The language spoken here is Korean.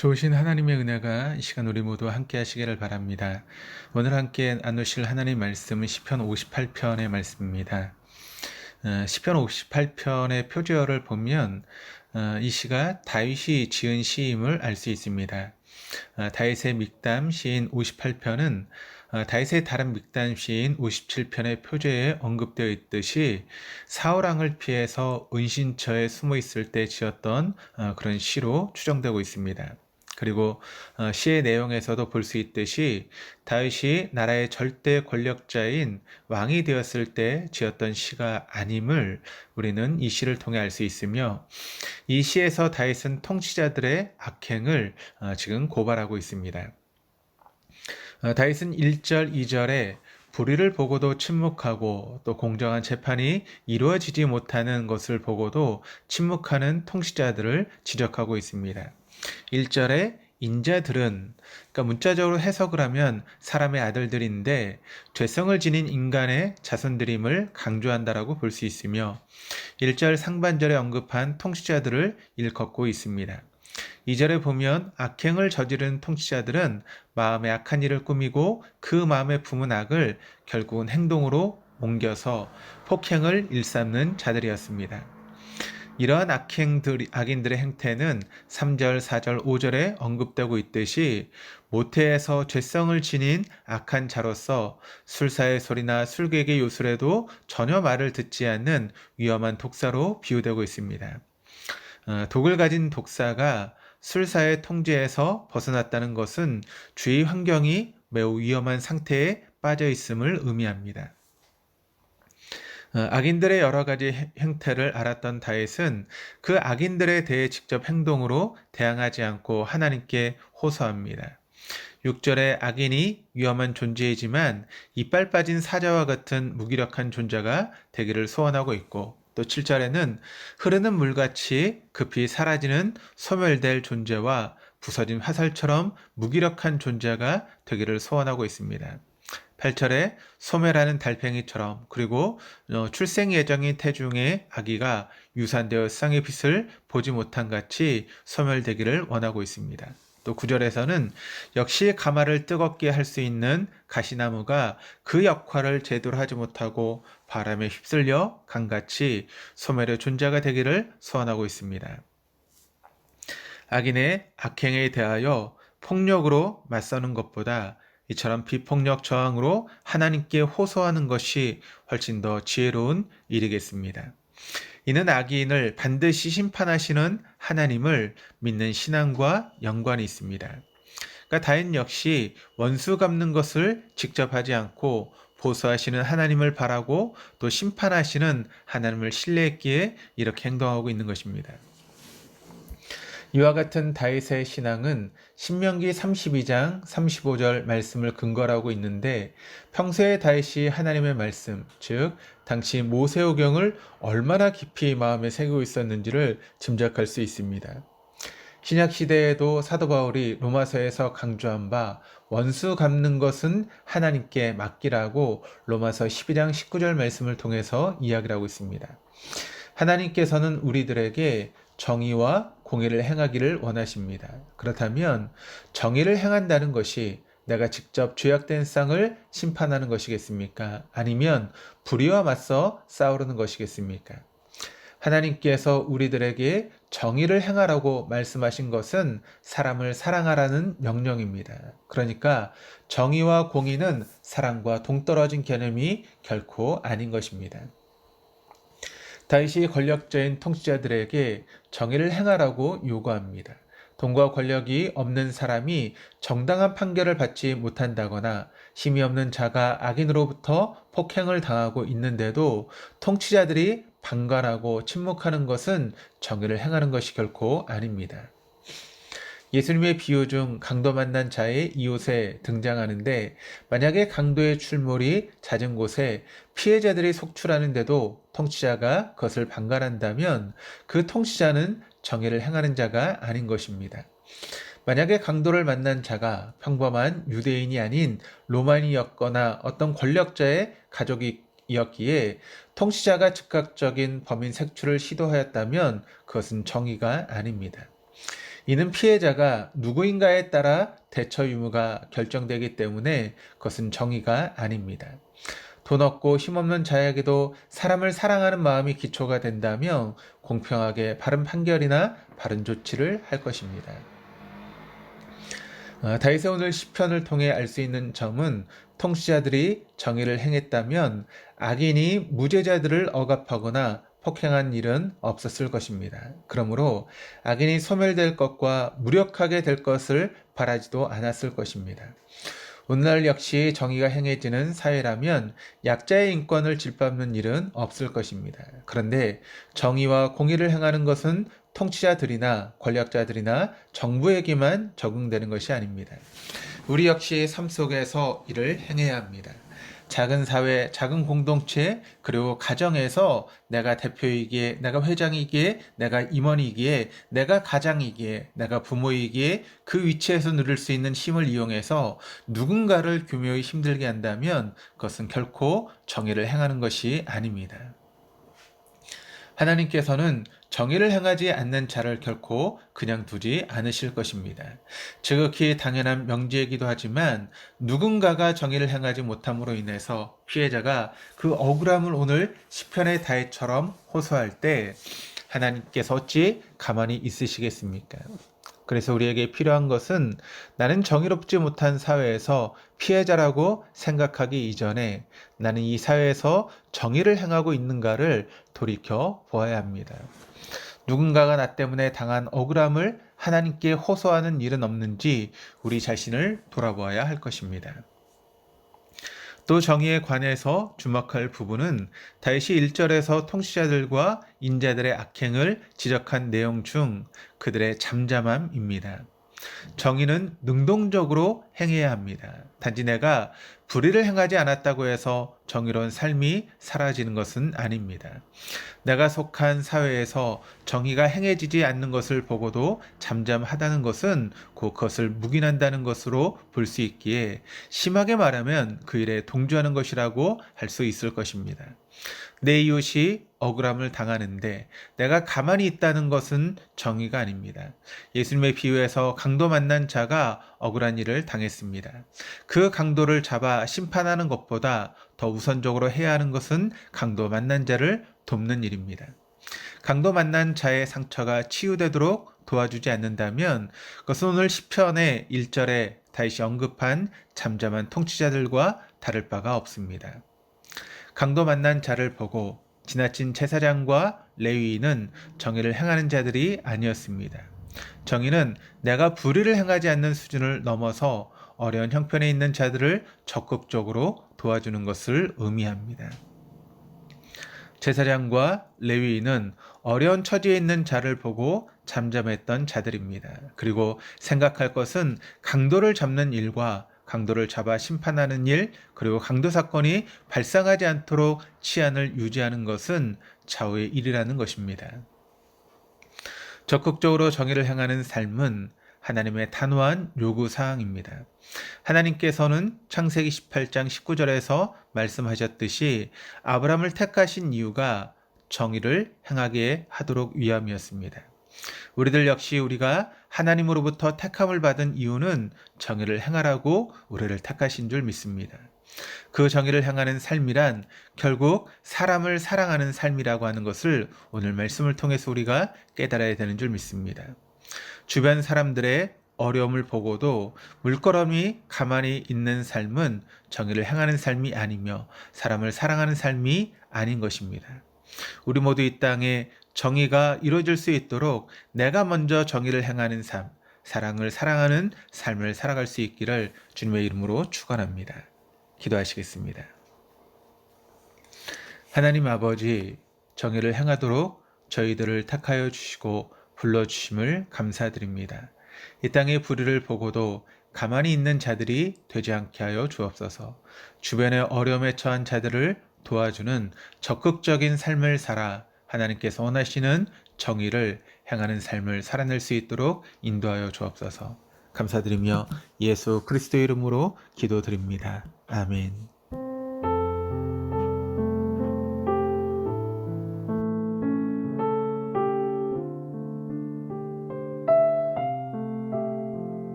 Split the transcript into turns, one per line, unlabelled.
좋으신 하나님의 은혜가 이 시간 우리 모두 함께 하시기를 바랍니다. 오늘 함께 나누실 하나님 말씀은 시편 58편의 말씀입니다. 시편 58편의 표제어를 보면 이 시가 다윗이 지은 시임을 알 수 있습니다. 다윗의 믹담 시인 58편은 다윗의 다른 믹담 시인 57편의 표제에 언급되어 있듯이 사울 왕을 피해서 은신처에 숨어 있을 때 지었던 그런 시로 추정되고 있습니다. 그리고 시의 내용에서도 볼 수 있듯이 다윗이 나라의 절대 권력자인 왕이 되었을 때 지었던 시가 아님을 우리는 이 시를 통해 알 수 있으며, 이 시에서 다윗은 통치자들의 악행을 지금 고발하고 있습니다. 다윗은 1절, 2절에 불의를 보고도 침묵하고 또 공정한 재판이 이루어지지 못하는 것을 보고도 침묵하는 통치자들을 지적하고 있습니다. 1절에 인자들은, 그러니까 문자적으로 해석을 하면 사람의 아들들인데 죄성을 지닌 인간의 자손들임을 강조한다라고 볼 수 있으며, 1절 상반절에 언급한 통치자들을 일컫고 있습니다. 2절에 보면 악행을 저지른 통치자들은 마음에 악한 일을 꾸미고 그 마음에 품은 악을 결국은 행동으로 옮겨서 폭행을 일삼는 자들이었습니다. 이러한 악인들의 행태는 3절, 4절, 5절에 언급되고 있듯이 모태에서 죄성을 지닌 악한 자로서 술사의 소리나 술객의 요술에도 전혀 말을 듣지 않는 위험한 독사로 비유되고 있습니다. 독을 가진 독사가 술사의 통제에서 벗어났다는 것은 주위 환경이 매우 위험한 상태에 빠져 있음을 의미합니다. 악인들의 여러 가지 행태를 알았던 다윗은 그 악인들에 대해 직접 행동으로 대항하지 않고 하나님께 호소합니다. 6절에 악인이 위험한 존재이지만 이빨 빠진 사자와 같은 무기력한 존재가 되기를 소원하고 있고, 또 7절에는 흐르는 물같이 급히 사라지는 소멸될 존재와 부서진 화살처럼 무기력한 존재가 되기를 소원하고 있습니다. 8절에 소멸하는 달팽이처럼, 그리고 출생 예정인 태중의 아기가 유산되어 세상의 빛을 보지 못한 같이 소멸되기를 원하고 있습니다. 또 9절에서는 역시 가마를 뜨겁게 할 수 있는 가시나무가 그 역할을 제대로 하지 못하고 바람에 휩쓸려 강같이 소멸의 존재가 되기를 소원하고 있습니다. 악인의 악행에 대하여 폭력으로 맞서는 것보다 이처럼 비폭력 저항으로 하나님께 호소하는 것이 훨씬 더 지혜로운 일이겠습니다. 이는 악인을 반드시 심판하시는 하나님을 믿는 신앙과 연관이 있습니다. 그러니까 다윗 역시 원수 갚는 것을 직접 하지 않고 보수하시는 하나님을 바라고 또 심판하시는 하나님을 신뢰했기에 이렇게 행동하고 있는 것입니다. 이와 같은 다윗의 신앙은 신명기 32장 35절 말씀을 근거로 하고 있는데, 평소에 다윗이 하나님의 말씀, 즉 당시 모세오경을 얼마나 깊이 마음에 새기고 있었는지를 짐작할 수 있습니다. 신약 시대에도 사도 바울이 로마서에서 강조한 바 원수 갚는 것은 하나님께 맡기라고 로마서 12장 19절 말씀을 통해서 이야기를 하고 있습니다. 하나님께서는 우리들에게 정의와 공의를 행하기를 원하십니다. 그렇다면 정의를 행한다는 것이 내가 직접 죄악된 쌍을 심판하는 것이겠습니까? 아니면 불의와 맞서 싸우는 것이겠습니까? 하나님께서 우리들에게 정의를 행하라고 말씀하신 것은 사람을 사랑하라는 명령입니다. 그러니까 정의와 공의는 사랑과 동떨어진 개념이 결코 아닌 것입니다. 다윗이 권력자인 통치자들에게 정의를 행하라고 요구합니다. 돈과 권력이 없는 사람이 정당한 판결을 받지 못한다거나 힘이 없는 자가 악인으로부터 폭행을 당하고 있는데도 통치자들이 방관하고 침묵하는 것은 정의를 행하는 것이 결코 아닙니다. 예수님의 비유 중 강도 만난 자의 이웃에 등장하는데, 만약에 강도의 출몰이 잦은 곳에 피해자들이 속출하는데도 통치자가 그것을 방관한다면 그 통치자는 정의를 행하는 자가 아닌 것입니다. 만약에 강도를 만난 자가 평범한 유대인이 아닌 로마인이었거나 어떤 권력자의 가족이었기에 통치자가 즉각적인 범인 색출을 시도하였다면 그것은 정의가 아닙니다. 이는 피해자가 누구인가에 따라 대처 유무가 결정되기 때문에 그것은 정의가 아닙니다. 돈 없고 힘없는 자에게도 사람을 사랑하는 마음이 기초가 된다면 공평하게 바른 판결이나 바른 조치를 할 것입니다. 다윗의 오늘 시편을 통해 알 수 있는 점은 통치자들이 정의를 행했다면 악인이 무죄자들을 억압하거나 폭행한 일은 없었을 것입니다. 그러므로 악인이 소멸될 것과 무력하게 될 것을 바라지도 않았을 것입니다. 오늘날 역시 정의가 행해지는 사회라면 약자의 인권을 짓밟는 일은 없을 것입니다. 그런데 정의와 공의를 행하는 것은 통치자들이나 권력자들이나 정부에게만 적용되는 것이 아닙니다. 우리 역시 삶 속에서 이를 행해야 합니다. 작은 사회, 작은 공동체, 그리고 가정에서 내가 대표이기에, 내가 회장이기에, 내가 임원이기에, 내가 가장이기에, 내가 부모이기에 그 위치에서 누릴 수 있는 힘을 이용해서 누군가를 교묘히 힘들게 한다면 그것은 결코 정의를 행하는 것이 아닙니다. 하나님께서는 정의를 행하지 않는 자를 결코 그냥 두지 않으실 것입니다. 지극히 당연한 명제이기도 하지만 누군가가 정의를 행하지 못함으로 인해서 피해자가 그 억울함을 오늘 시편의 다윗처럼 호소할 때 하나님께서 어찌 가만히 있으시겠습니까? 그래서 우리에게 필요한 것은 나는 정의롭지 못한 사회에서 피해자라고 생각하기 이전에 나는 이 사회에서 정의를 행하고 있는가를 돌이켜 보아야 합니다. 누군가가 나 때문에 당한 억울함을 하나님께 호소하는 일은 없는지 우리 자신을 돌아보아야 할 것입니다. 또 정의에 관해서 주목할 부분은 다윗이 1절에서 통치자들과 인자들의 악행을 지적한 내용 중 그들의 잠잠함입니다. 정의는 능동적으로 행해야 합니다. 단지 내가 불의를 행하지 않았다고 해서 정의로운 삶이 사라지는 것은 아닙니다. 내가 속한 사회에서 정의가 행해지지 않는 것을 보고도 잠잠하다는 것은 곧 그것을 묵인한다는 것으로 볼 수 있기에 심하게 말하면 그 일에 동조하는 것이라고 할 수 있을 것입니다. 내 이웃이 억울함을 당하는데 내가 가만히 있다는 것은 정의가 아닙니다. 예수님의 비유에서 강도 만난 자가 억울한 일을 당했습니다. 그 강도를 잡아 심판하는 것보다 더 우선적으로 해야 하는 것은 강도 만난 자를 돕는 일입니다. 강도 만난 자의 상처가 치유되도록 도와주지 않는다면 그것은 오늘 시편의 1절에 다윗이 언급한 잠잠한 통치자들과 다를 바가 없습니다. 강도 만난 자를 보고 지나친 제사장과 레위인은 정의를 행하는 자들이 아니었습니다. 정의는 내가 불의를 행하지 않는 수준을 넘어서 어려운 형편에 있는 자들을 적극적으로 도와주는 것을 의미합니다. 제사장과 레위인은 어려운 처지에 있는 자를 보고 잠잠했던 자들입니다. 그리고 생각할 것은 강도를 잡는 일과 강도를 잡아 심판하는 일, 그리고 강도 사건이 발생하지 않도록 치안을 유지하는 것은 좌우의 일이라는 것입니다. 적극적으로 정의를 행하는 삶은 하나님의 단호한 요구사항입니다. 하나님께서는 창세기 18장 19절에서 말씀하셨듯이 아브라함을 택하신 이유가 정의를 행하게 하도록 위함이었습니다. 우리들 역시 우리가 하나님으로부터 택함을 받은 이유는 정의를 행하라고 우리를 택하신 줄 믿습니다. 그 정의를 행하는 삶이란 결국 사람을 사랑하는 삶이라고 하는 것을 오늘 말씀을 통해서 우리가 깨달아야 되는 줄 믿습니다. 주변 사람들의 어려움을 보고도 물끄러미 가만히 있는 삶은 정의를 행하는 삶이 아니며 사람을 사랑하는 삶이 아닌 것입니다. 우리 모두 이 땅에 정의가 이루어질 수 있도록 내가 먼저 정의를 행하는 삶, 사랑을 사랑하는 삶을 살아갈 수 있기를 주님의 이름으로 축원합니다. 기도하시겠습니다. 하나님 아버지, 정의를 행하도록 저희들을 택하여 주시고 불러주심을 감사드립니다. 이 땅의 불의를 보고도 가만히 있는 자들이 되지 않게 하여 주옵소서. 주변의 어려움에 처한 자들을 도와주는 적극적인 삶을 살아 하나님께서 원하시는 정의를 행하는 삶을 살아낼 수 있도록 인도하여 주옵소서. 감사드리며 예수 그리스도의 이름으로 기도드립니다. 아멘.